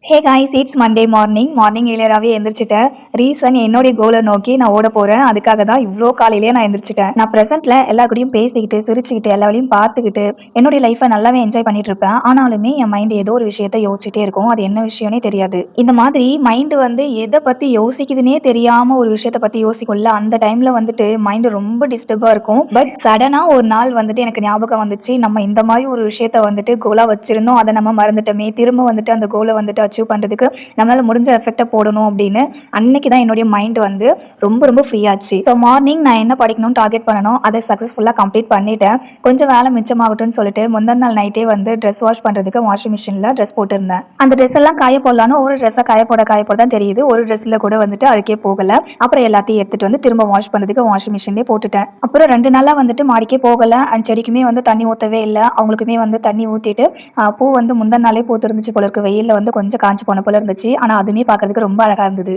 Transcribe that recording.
Hey guys, it's Monday morning. Morning ஏர்லியராகவே எந்திரிச்சிட்டேன். Reason என்னுடைய கோலை நோக்கி நான் ஓட போகிறேன். அதுக்காக தான் இவ்வளோ காலையிலேயே நான் எந்திரிச்சிட்டேன். நான் ப்ரெசென்ட்டில் எல்லா கூடயும் பேசிக்கிட்டு சிரிச்சுக்கிட்டு எல்லா வழியும் பார்த்துக்கிட்டு என்னுடைய லைஃப்பை நல்லாவே என்ஜாய் பண்ணிட்டு இருப்பேன். ஆனாலுமே என் மைண்டு ஏதோ ஒரு விஷயத்தை யோசிச்சுட்டே இருக்கும். அது என்ன விஷயம்னே தெரியாது. இந்த மாதிரி மைண்டு வந்து எதை பற்றி யோசிக்குதுன்னே தெரியாமல் ஒரு விஷயத்தை பற்றி யோசிக்கும்ல, அந்த டைமில் வந்துட்டு மைண்டு ரொம்ப டிஸ்டர்பாக இருக்கும். பட் சடனாக ஒரு நாள் வந்துட்டு எனக்கு ஞாபகம் வந்துச்சு, நம்ம இந்த மாதிரி ஒரு விஷயத்த வந்துட்டு கோலாக வச்சிருந்தோம், அதை நம்ம மறந்துட்டோமே, திரும்ப வந்துட்டு அந்த கோலை வந்துட்டு அச்சீவ் பண்ணுறதுக்கு நம்மளால முடிஞ்ச எஃபெக்டை போடணும் அப்படின்னு அன்னைக்கு தான் என்னுடைய மைண்ட் வந்து ரொம்ப ரொம்ப ஃப்ரீ ஆச்சு. ஸோ மார்னிங் நான் என்ன படிக்கணும்னு டார்கெட் பண்ணணும், அதை சக்ஸஸ்ஃபுல்லாக கம்ப்ளீட் பண்ணிட்டேன். கொஞ்சம் வேலை மிச்சமாகட்டும்னு சொல்லிட்டு முந்தின நாள் நைட்டே வந்து ட்ரெஸ் வாஷ் பண்ணுறதுக்கு வாஷிங் மிஷினில் ட்ரெஸ் போட்டிருந்தேன். அந்த ட்ரெஸ் எல்லாம் காய போடலான்னு ஒரு ட்ரெஸ்ஸை காய போட தான் தெரியுது, ஒரு ட்ரெஸ்ஸில் கூட வந்துட்டு அழுக்கே போகலை. அப்புறம் எல்லாத்தையும் எடுத்துட்டு வந்து திரும்ப வாஷ் பண்ணுறதுக்கு வாஷிங் மிஷின்லேயே போட்டுட்டேன். அப்புறம் 2 நாளாக வந்துட்டு மாடிக்கே போகலை. அண்ட் செடிக்குமே வந்து தண்ணி ஊற்றவே இல்லை. அவங்களுக்குமே வந்து தண்ணி ஊற்றிட்டு பூ வந்து முந்தின நாளே பூத்து இருந்துச்சு போல இருக்கு. வெயிலில் வந்து கொஞ்சம் காஞ்சி போன போல இருந்துச்சு. ஆனால் அதுவுமே பார்க்கறதுக்கு ரொம்ப அழகாக இருந்தது.